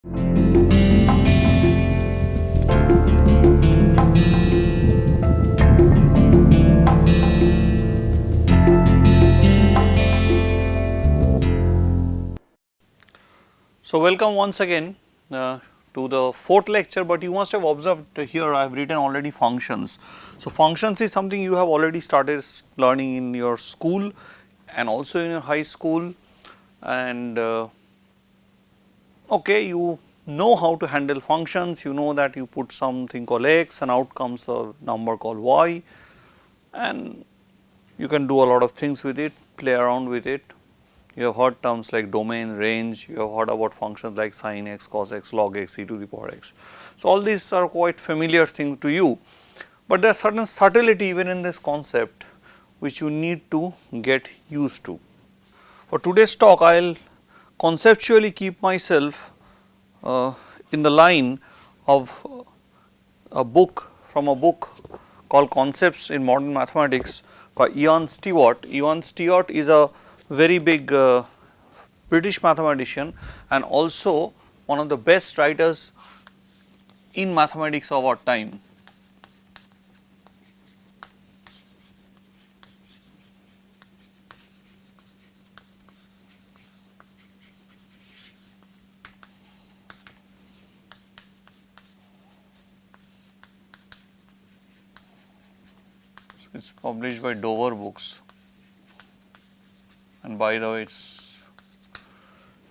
So, welcome once again to the fourth lecture, but you must have observed here I have written already functions. So, functions is something you have already started learning in your school and also in your high school, and okay, you know how to handle functions, you know that you put something called x and out comes a number called y, and you can do a lot of things with it, play around with it. You have heard terms like domain, range, you have heard about functions like sin x, cos x, log x, e to the power x. So, all these are quite familiar things to you, but there are certain subtlety even in this concept which you need to get used to. For today's talk, I will conceptually keep myself in the line of a book called Concepts in Modern Mathematics by Ian Stewart. Ian Stewart is a very big British mathematician and also one of the best writers in mathematics of our time. It is published by Dover Books, and by the way,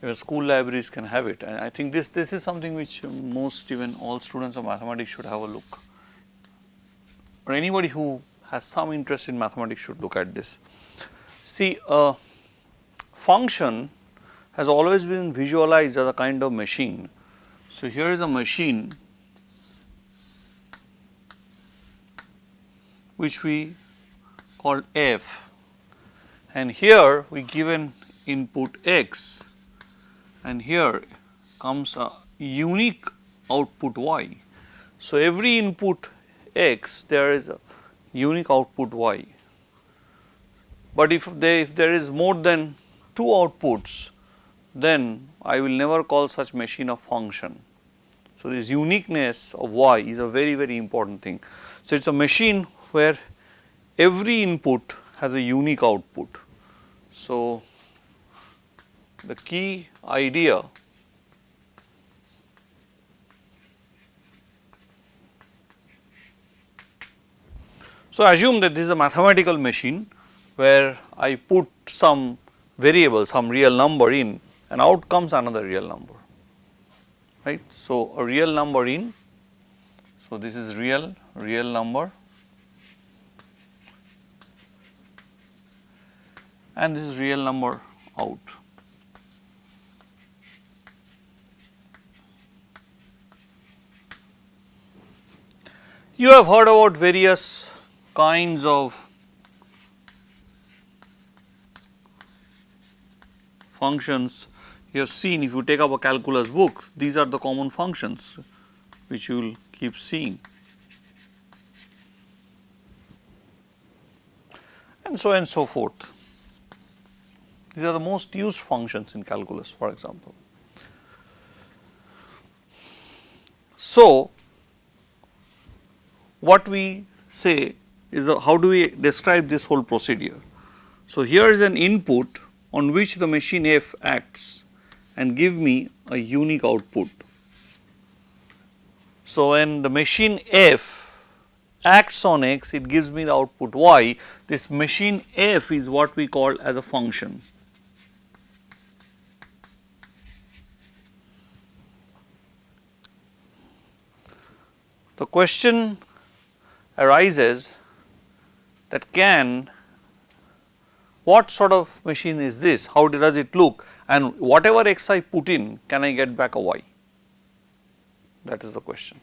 your school libraries can have it, and I think this is something which most, even all students of mathematics should have a look, or anybody who has some interest in mathematics should look at this. See, a function has always been visualized as a kind of machine. So, here is a machine which we call f, and here we give an input x, and here comes a unique output y. So, every input x there is a unique output y, but if there is more than two outputs, then I will never call such machine a function. So, this uniqueness of y is a very important thing. So, it is a machine where every input has a unique output. So, the key idea so assume that this is a mathematical machine where I put some variable, some real number in, and out comes another real number, right. So, a real number in, so this is real number, and this is real number out. You have heard about various kinds of functions. You have seen, if you take up a calculus book, these are the common functions which you will keep seeing, and so on and so forth. These are the most used functions in calculus, for example. So, what we say is how do we describe this whole procedure. So, here is an input on which the machine f acts and give me a unique output. So, when the machine f acts on x, it gives me the output y. This machine f is what we call as a function. The question arises that what sort of machine is this, how does it look, and whatever x I put in, can I get back a y? That is the question.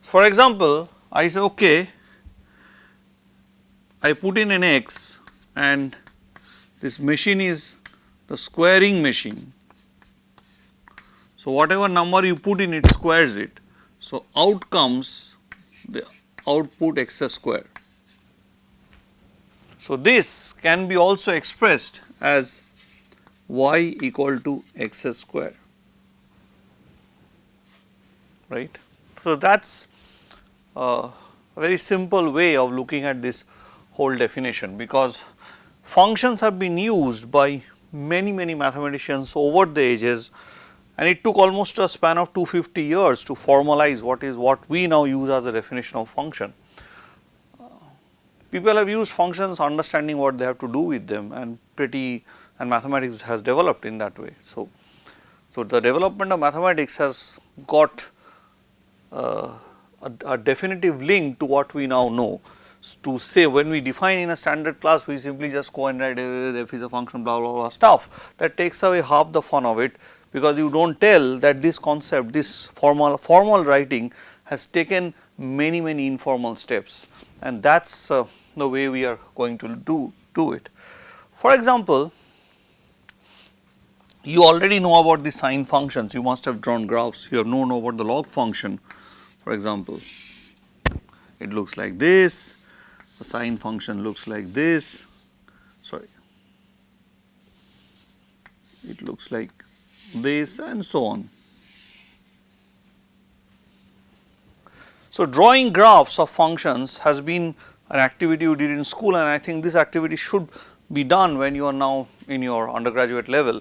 For example, I say okay, I put in an x and this machine is the squaring machine. So, whatever number you put in, it squares it. So, out comes the output x square. So, this can be also expressed as y equal to x square, right. So, that is a very simple way of looking at this whole definition, because functions have been used by many mathematicians over the ages, and it took almost a span of 250 years to formalize what we now use as a definition of function. People have used functions understanding what they have to do with them, and mathematics has developed in that way. So, the development of mathematics has got a definitive link to what we now know. To say when we define in a standard class, we simply just go and write f is a function blah blah blah stuff, that takes away half the fun of it, because you do not tell that this concept, this formal writing has taken many informal steps, and that is the way we are going to do it. For example, you already know about the sine functions, you must have drawn graphs, you have known about the log function. For example, it looks like this, the sine function looks like this, sorry, it looks like this, and so on. So, drawing graphs of functions has been an activity you did in school, and I think this activity should be done when you are now in your undergraduate level.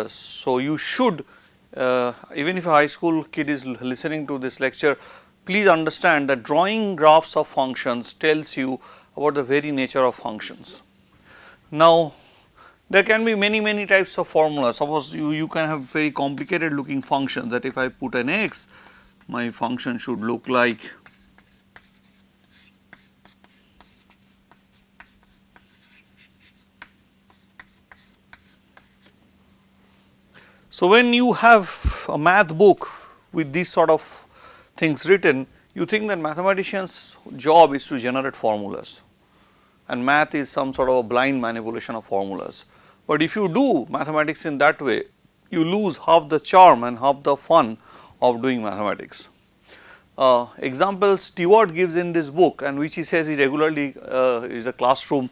So, you should even if a high school kid is listening to this lecture, please understand that drawing graphs of functions tells you about the very nature of functions. Now, there can be many types of formulas. Suppose you can have very complicated looking functions, that if I put an x, my function should look like so. When you have a math book with these sort of things written, you think that mathematician's job is to generate formulas, and math is some sort of a blind manipulation of formulas. But if you do mathematics in that way, you lose half the charm and half the fun of doing mathematics. Example Stewart gives in this book, and which he says he regularly is a classroom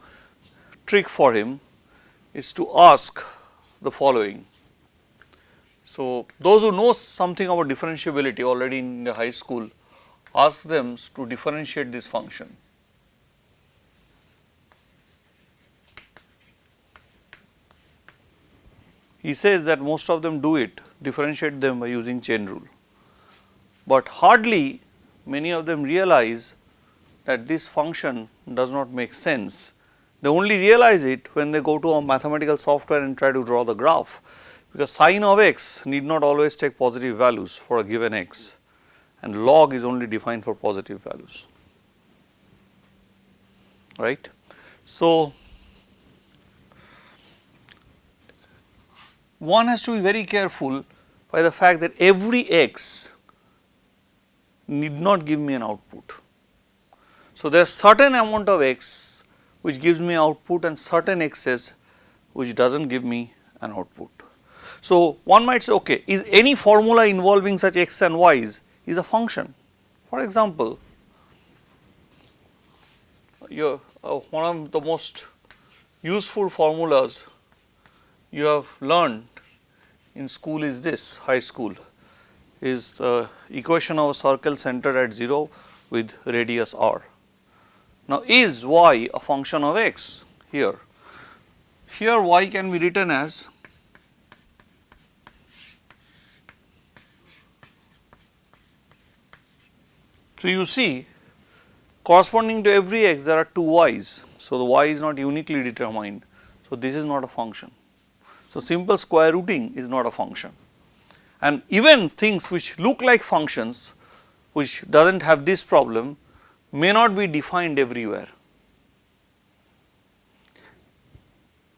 trick for him, is to ask the following. So, those who know something about differentiability already in the high school, ask them to differentiate this function. He says that most of them do it, differentiate them by using chain rule, but hardly many of them realize that this function does not make sense. They only realize it when they go to a mathematical software and try to draw the graph, because sine of x need not always take positive values for a given x, and log is only defined for positive values, right. So, one has to be very careful by the fact that every x need not give me an output. So, there is certain amount of x which gives me output and certain x's which does not give me an output. So, one might say, okay, is any formula involving such x and y's is a function. For example, one of the most useful formulas you have learned in school is this, high school, is the equation of a circle centered at 0 with radius r. Now, is y a function of x here? Here y can be written as so you see corresponding to every x there are two y's. So, the y is not uniquely determined. So, this is not a function. So, simple square rooting is not a function, and even things which look like functions which does not have this problem may not be defined everywhere.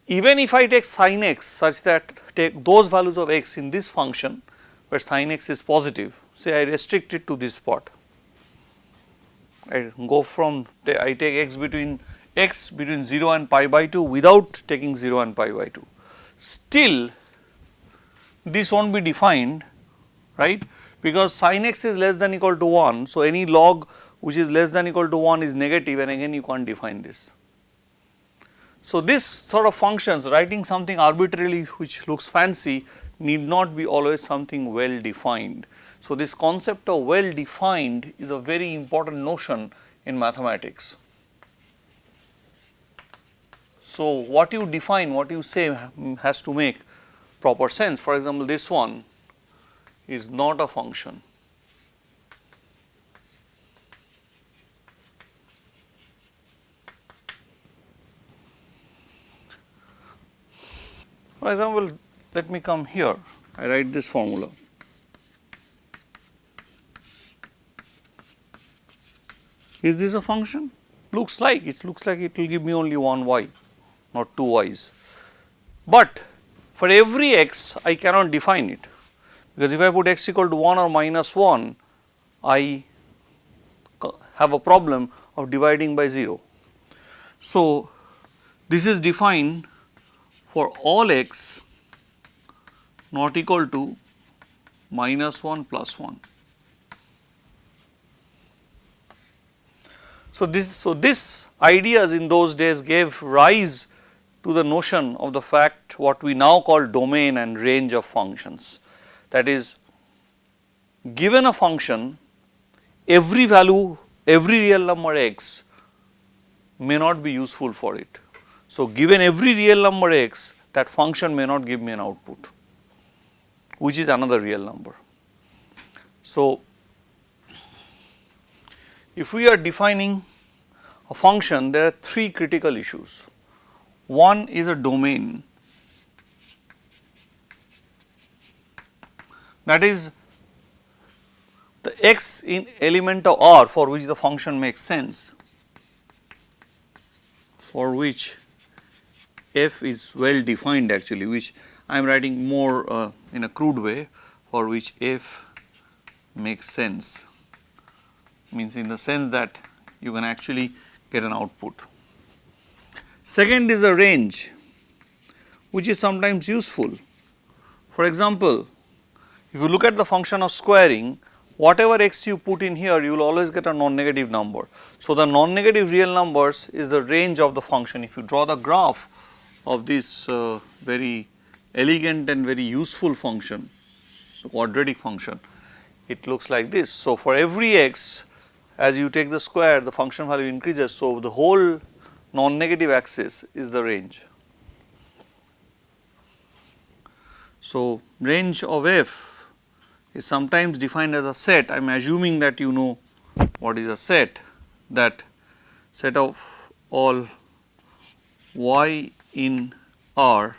Even if I take sin x such that take those values of x in this function where sin x is positive, say I restrict it to this spot, I go from I take x between 0 and pi by 2 without taking 0 and pi by 2. Still this will not be defined, right, because sin x is less than equal to 1. So, any log which is less than equal to 1 is negative, and again you can't define this. So, this sort of functions, writing something arbitrarily which looks fancy need not be always something well defined. So, this concept of well defined is a very important notion in mathematics. So, what you define, what you say has to make proper sense. For example, this one is not a function. For example, let me come here, I write this formula. Is this a function? Looks like it will give me only one y, not two y's. But for every x I cannot define it, because if I put x equal to 1 or minus 1, I have a problem of dividing by 0. So, this is defined for all x not equal to minus 1 plus 1. So, this ideas in those days gave rise to the notion of the fact what we now call domain and range of functions. That is, given a function, every value, every real number x may not be useful for it. So, given every real number x, that function may not give me an output, which is another real number. So, if we are defining a function, there are three critical issues. One is a domain, that is the x in element of R for which the function makes sense, for which f is well defined actually, which I am writing more in a crude way, for which f makes sense, means in the sense that you can actually get an output. Second is a range, which is sometimes useful. For example, if you look at the function of squaring, whatever x you put in here, you will always get a non-negative number. So, the non-negative real numbers is the range of the function. If you draw the graph of this very elegant and very useful function, the quadratic function, it looks like this. So, for every x, as you take the square, the function value increases. So, the whole non-negative axis is the range. So, range of f is sometimes defined as a set. I am assuming that you know what is a set, that set of all y in R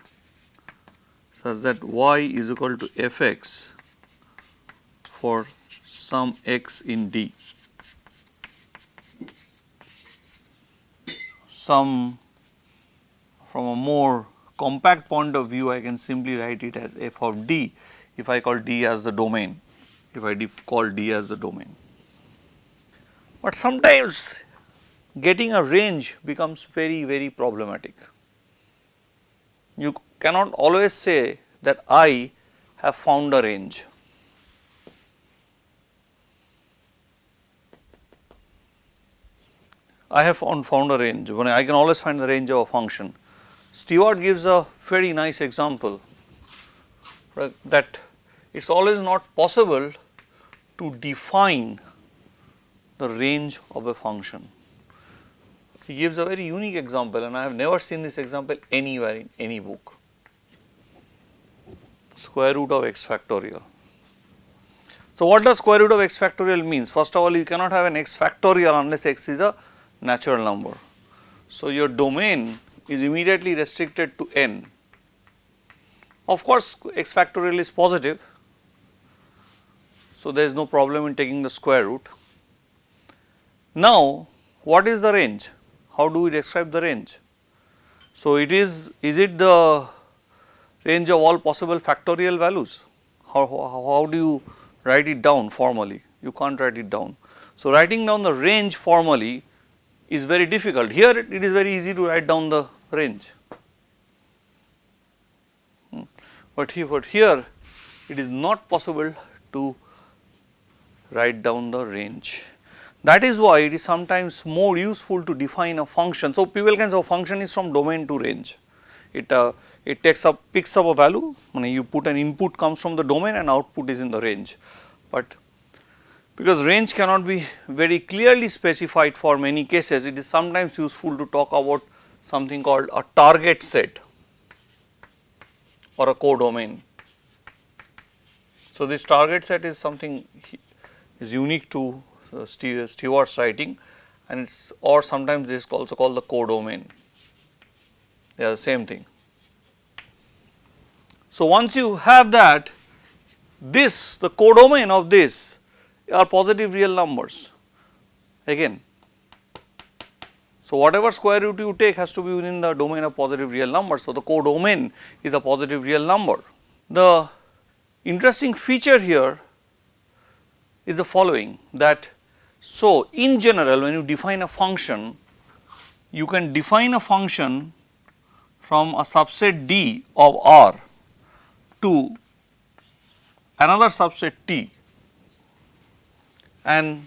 such that y is equal to f x for some x in D. Some, from a more compact point of view, I can simply write it as f of D if I call D as the domain, if I call D as the domain. But sometimes getting a range becomes very problematic. You cannot always say that I have found a range. I have found a range, when I can always find the range of a function. Stewart gives a very nice example, that it is always not possible to define the range of a function. He gives a very unique example, and I have never seen this example anywhere in any book. Square root of x factorial. So, what does square root of x factorial means? First of all, you cannot have an x factorial unless x is a natural number. So, your domain is immediately restricted to n. Of course, x factorial is positive, so there is no problem in taking the square root. Now, what is the range? How do we describe the range? So, it is it the range of all possible factorial values? How do you write it down formally? You can't write it down. So, writing down the range formally is very difficult. Here it is very easy to write down the range, but here it is not possible to write down the range. That is why it is sometimes more useful to define a function. So, people can say a function is from domain to range. It picks up a value, you put an input comes from the domain and output is in the range. But because range cannot be very clearly specified for many cases, it is sometimes useful to talk about something called a target set or a codomain. So, this target set is something is unique to Stewart's writing, and it's or sometimes this is also called the codomain. They are the same thing. So, once you have that, the codomain of this are positive real numbers again. So, whatever square root you take has to be within the domain of positive real numbers. So, the codomain is a positive real number. The interesting feature here is the following, that so in general when you define a function, you can define a function from a subset D of R to another subset T, and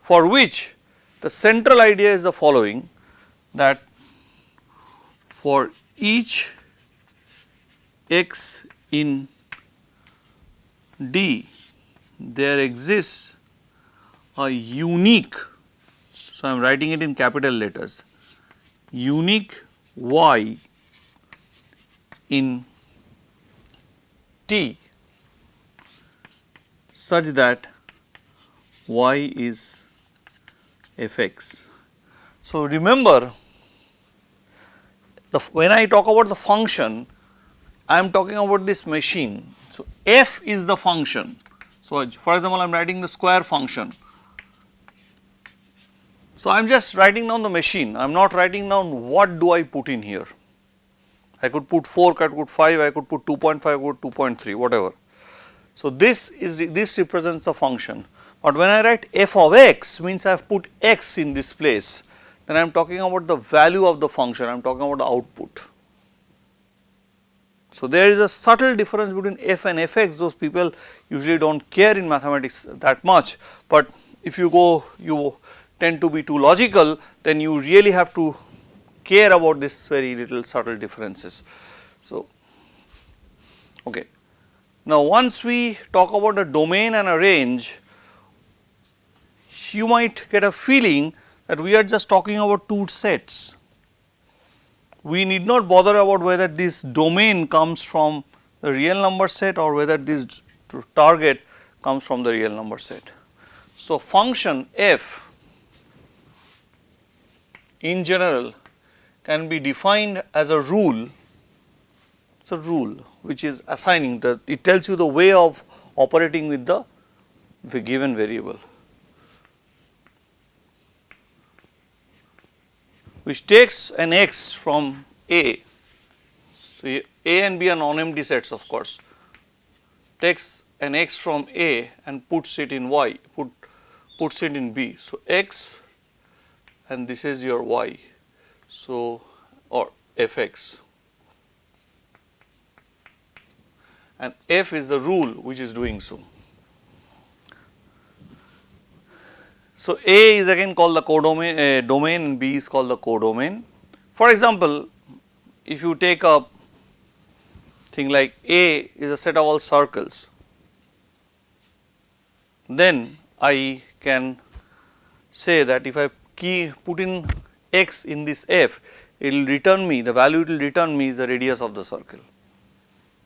for which the central idea is the following, that for each x in D there exists a unique, so I am writing it in capital letters, unique y in T such that y is f(x). So, remember when I talk about the function, I am talking about this machine. So, f is the function. So, for example, I am writing the square function. So, I am just writing down the machine, I am not writing down what do I put in here. I could put 4, I could put 5, I could put 2.5, I could put 2.3, whatever. So, this represents the function, but when I write f of x means I have put x in this place, then I am talking about the value of the function, I am talking about the output. So, there is a subtle difference between f and fx. Those people usually do not care in mathematics that much, but if you tend to be too logical, then you really have to care about this very little subtle differences. So, okay. Now, once we talk about a domain and a range, you might get a feeling that we are just talking about two sets. We need not bother about whether this domain comes from the real number set or whether this target comes from the real number set. So, function f in general can be defined as a rule. It is a rule which is assigning it tells you the way of operating with the given variable, which takes an x from A. So, A and B are non-empty sets, of course, takes an x from A and puts it in y, puts it in B. So, x and this is your y, so or f(x), and f is the rule which is doing so. So, A is again called the codomain, domain, and B is called the codomain. For example, if you take a thing like A is a set of all circles, then I can say that if I put in x in this f, it will return me, the value it will return me is the radius of the circle.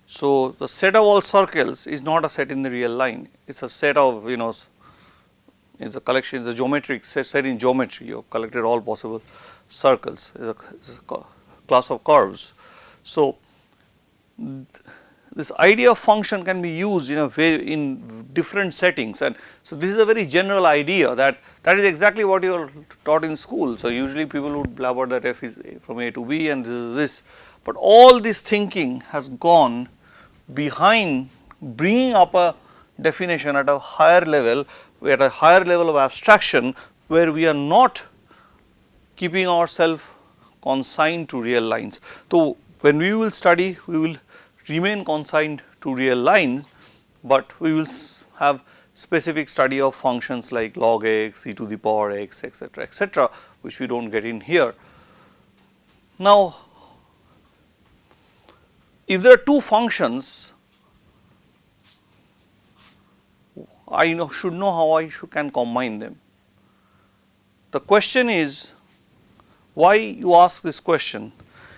So, the set of all circles is not a set in the real line, it is a set of is a collection, is a geometric set in geometry. You have collected all possible circles, is a class of curves. So, this idea of function can be used in different settings, and so this is a very general idea that is exactly what you are taught in school. So, usually people would blabber that f is from A to B and this is this, but all this thinking has gone behind bringing up a definition at a higher level, at a higher level of abstraction, where we are not keeping ourselves consigned to real lines. So, when we will study, we will remain consigned to real lines, but we will have specific study of functions like log x, e to the power x, etc., which we do not get in here. Now, if there are two functions, I should know how I can combine them. The question is, why you ask this question?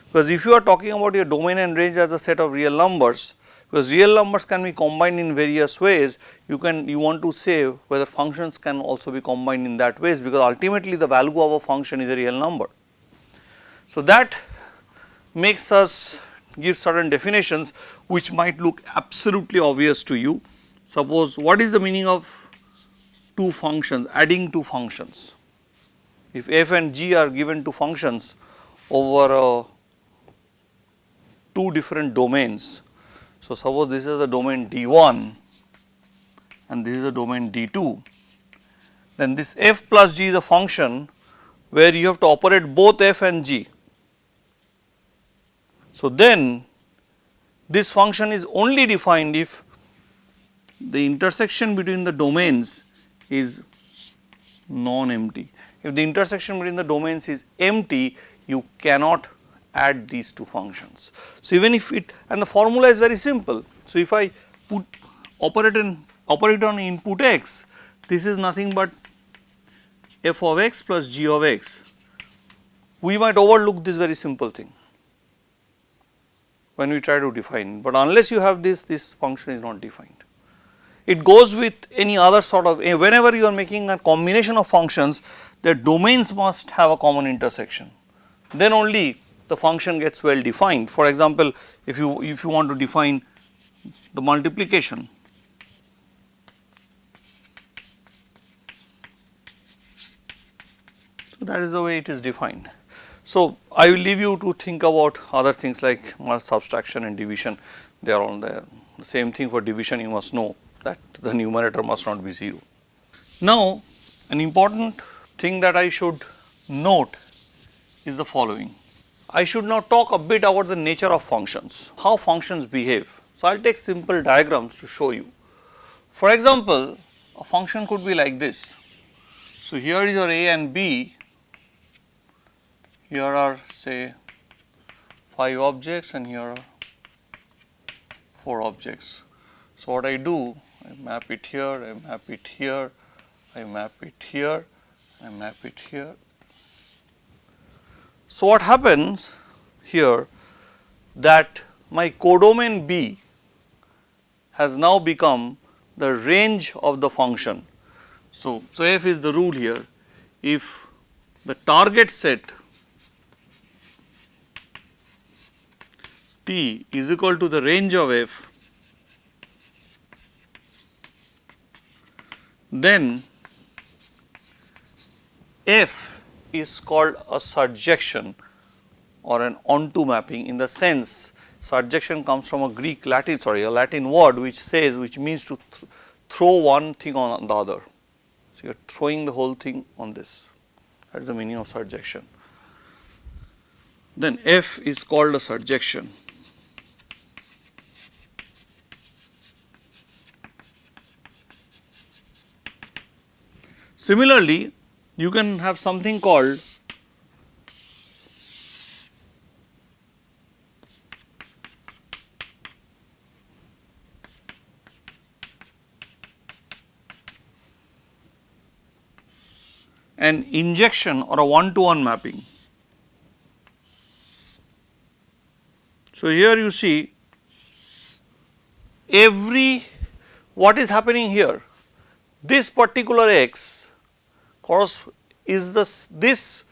Because if you are talking about your domain and range as a set of real numbers, because real numbers can be combined in various ways, you want to say whether functions can also be combined in that ways, because ultimately the value of a function is a real number. So, that makes us give certain definitions which might look absolutely obvious to you. Suppose, what is the meaning of two functions, adding two functions? If f and g are given to functions over two different domains. So, suppose this is a domain D1 and this is a domain D2, then this f plus g is a function where you have to operate both f and g. So, then this function is only defined if the intersection between the domains is non-empty. If the intersection between the domains is empty, you cannot add these two functions. So, even if it, and the formula is very simple. So, if I operate on input x, this is nothing but f of x plus g of x. We might overlook this very simple thing when we try to define, but unless you have this function is not defined. It goes with any other sort of, whenever you are making a combination of functions, the domains must have a common intersection, then only the function gets well defined. For example, if you want to define the multiplication, so that is the way it is defined. So, I will leave you to think about other things like subtraction and division, they are all there. The same thing for division, you must know that the numerator must not be 0. Now, an important thing that I should note is the following. I should now talk a bit about the nature of functions, how functions behave. So, I will take simple diagrams to show you. For example, a function could be like this. So, here is your a and b, here are say 5 objects and here are 4 objects. So, what I do, I map it here, I map it here, I map it here, I map it here. So, what happens here that my codomain B has now become the range of the function. So, f is the rule here. If the target set T is equal to the range of f, then f is called a surjection or an onto mapping, in the sense surjection comes from a Latin word which means to throw one thing on the other. So, you are throwing the whole thing on this, that is the meaning of surjection. Then f is called a surjection. Similarly, you can have something called an injection or a one-to-one mapping. So, here you see what is happening here, this particular x is this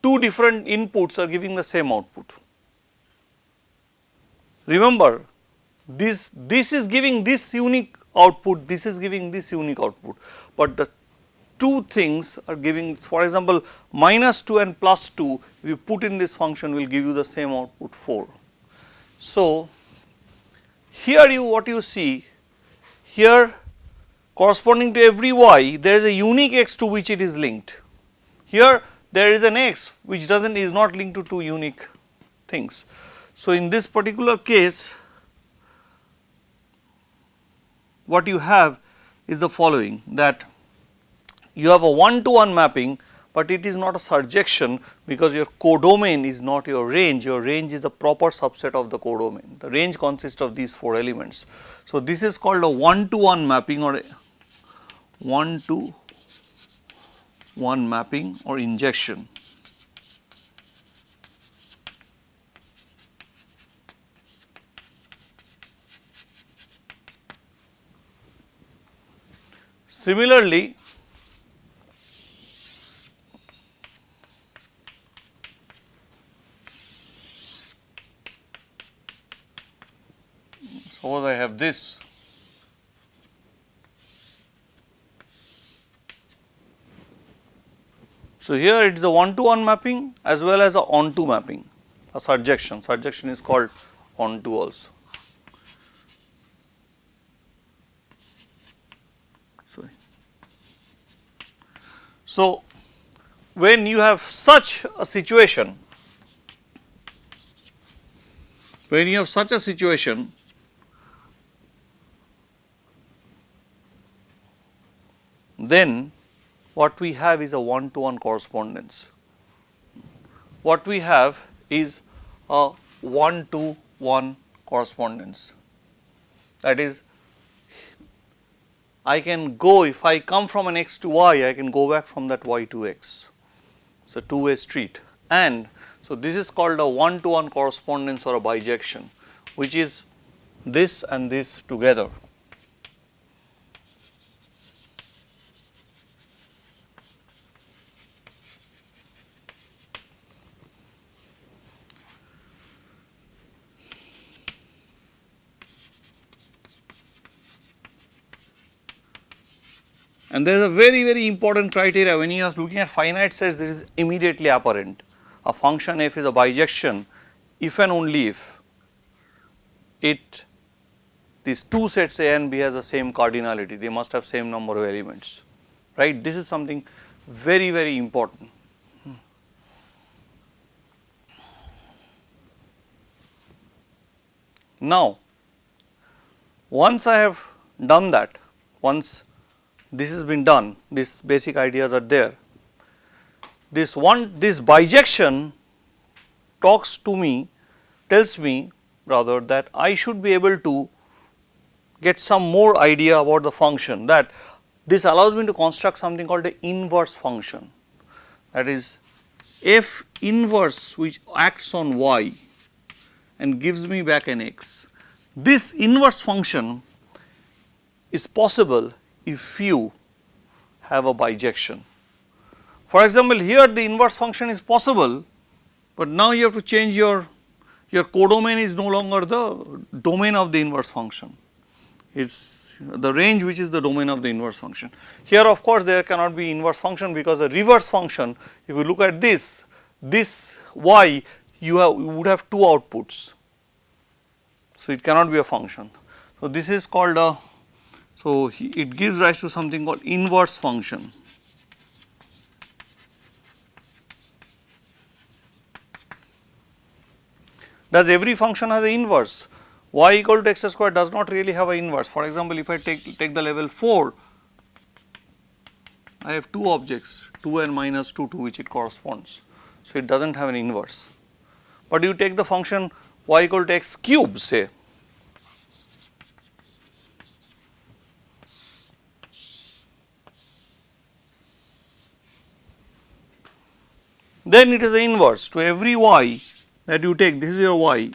two different inputs are giving the same output. Remember, this is giving this unique output, this is giving this unique output, but the two things are giving, for example, -2 and +2, if you put in this function will give you the same output 4. So, here what you see here, corresponding to every y, there is a unique x to which it is linked. Here there is an x which is not linked to two unique things. So, in this particular case, what you have is the following, that you have a one-to-one mapping, but it is not a surjection because your codomain is not your range is a proper subset of the codomain. The range consists of these 4 elements. So, this is called a one-to-one mapping or a one-to-one mapping or injection. Similarly, suppose I have this. So, here it is a one-to-one mapping as well as a onto mapping, a surjection. Surjection is called onto also. Sorry. So, when you have such a situation, then what we have is a one-to-one correspondence. What we have is a one-to-one correspondence. That is, I can go, if I come from an x to y, I can go back from that y to x. It is a two-way street, and so this is called a one-to-one correspondence or a bijection, which is this and this together. And there is a very important criteria when you are looking at finite sets. This is immediately apparent. A function f is a bijection if and only if these two sets A and B has the same cardinality, they must have same number of elements, right. This is something very important. Now, once I have done that, once this has been done, these basic ideas are there. This bijection tells me rather that I should be able to get some more idea about the function, that this allows me to construct something called the inverse function, that is f inverse which acts on y and gives me back an x. This inverse function is possible if you have a bijection. For example, here the inverse function is possible, but now you have to change your codomain is no longer the domain of the inverse function, it is the range which is the domain of the inverse function. Here of course there cannot be inverse function, because the reverse function, if you look at this y, you would have two outputs, so it cannot be a function. So this is called a, so it gives rise to something called inverse function. Does every function has an inverse? Y equal to x square does not really have an inverse. For example, if I take the level 4, I have two objects 2 and minus 2 to which it corresponds. So it does not have an inverse. But you take the function y equal to x cube, say, then it is the inverse. To every y that you take, this is your y,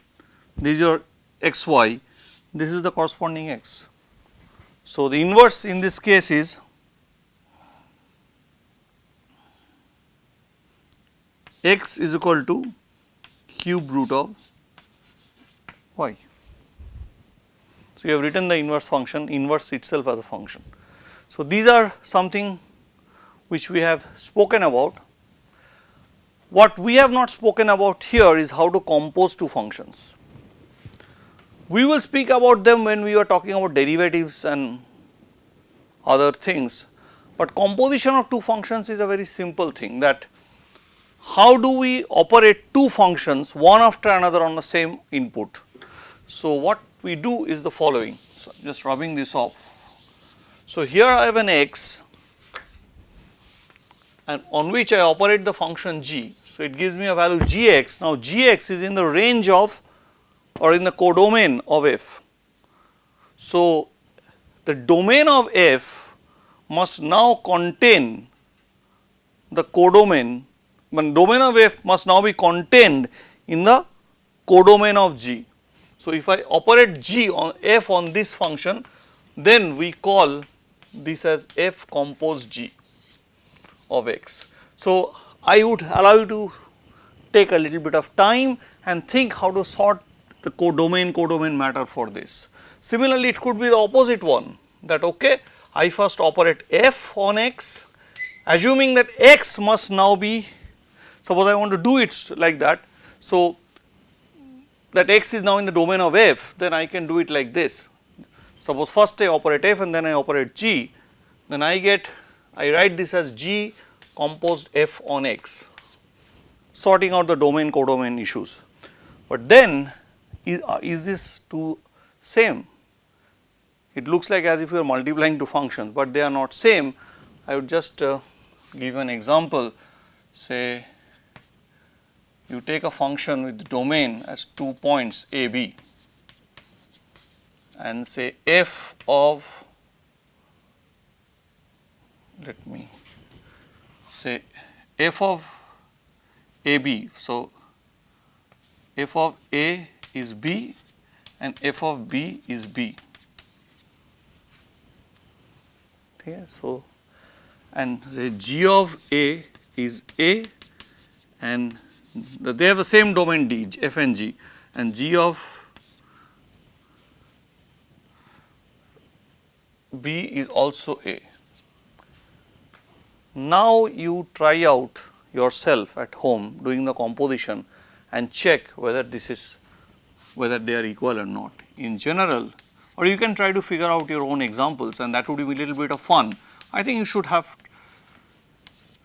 this is your xy, this is the corresponding x. So the inverse in this case is x is equal to cube root of y. So you have written the inverse function, inverse itself as a function. So these are something which we have spoken about. What we have not spoken about here is how to compose two functions. We will speak about them when we are talking about derivatives and other things, but composition of two functions is a very simple thing, that how do we operate two functions one after another on the same input. So what we do is the following, so just rubbing this off. So, here I have an x and on which I operate the function g. So, it gives me a value gx. Now, gx is in the range of or in the codomain of f. So, the domain of f must now contain the codomain, but domain of f must now be contained in the codomain of g. So, if I operate g on f on this function, then we call this as f compose g of x. So, I would allow you to take a little bit of time and think how to sort the codomain matter for this. Similarly, it could be the opposite one, that okay, I first operate f on x, assuming that x must now be, suppose I want to do it like that. So, that x is now in the domain of f, then I can do it like this. Suppose first I operate f and then I operate g, then I write this as g composed f on x, sorting out the domain codomain issues. But then is this two same? It looks like as if you are multiplying two functions, but they are not same. I would just give an example. Say you take a function with domain as 2 points a b and say f of, let me say f of a b. So, f of a is b and f of b is b. Okay, so, and the g of a is a and they have the same domain D, f and g, and g of b is also a. Now, you try out yourself at home doing the composition and check whether they are equal or not. In general, or you can try to figure out your own examples, and that would be a little bit of fun. I think you should have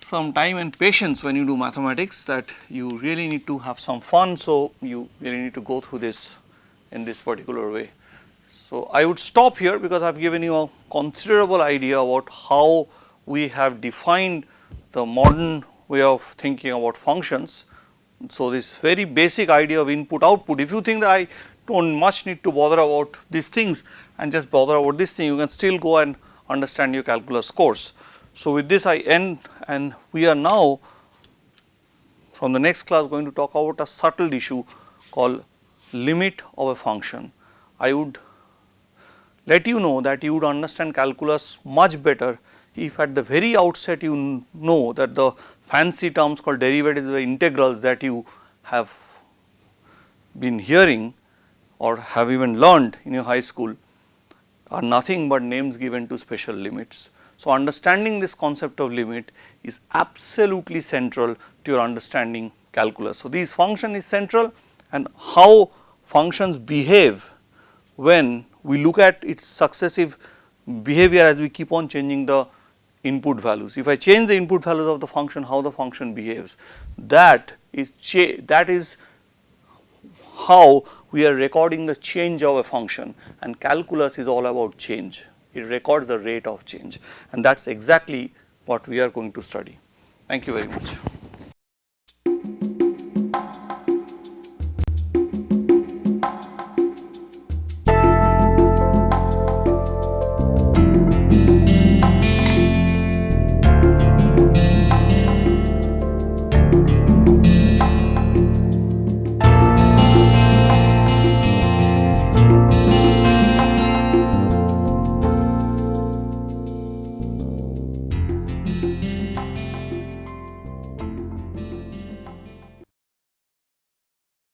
some time and patience when you do mathematics, that you really need to have some fun. So, you really need to go through this in this particular way. So, I would stop here because I have given you a considerable idea about how we have defined the modern way of thinking about functions. So, this very basic idea of input output, if you think that I do not much need to bother about these things and just bother about this thing, you can still go and understand your calculus course. So, with this I end, and we are now from the next class going to talk about a subtle issue called limit of a function. I would let you know that you would understand calculus much better if at the very outset you know that the fancy terms called derivatives or integrals that you have been hearing or have even learned in your high school are nothing but names given to special limits. So, understanding this concept of limit is absolutely central to your understanding calculus. So, this function is central, and how functions behave when we look at its successive behavior as we keep on changing the input values. If I change the input values of the function, how the function behaves, that is how we are recording the change of a function, and calculus is all about change. It records the rate of change, and that is exactly what we are going to study. Thank you very much.